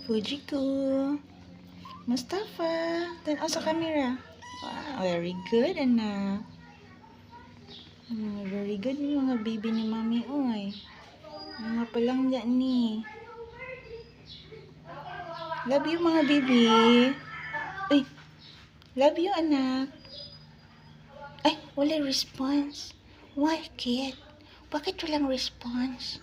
Fujiko. Mustafa. Tanaw sa camera. Wow, very good, anak. Very good yung mga baby ni mami, oy. Mga palang yan ni. Love you, mga baby. Ay, love you, anak. Ay, wala response. Why, kid? Bakit walang response?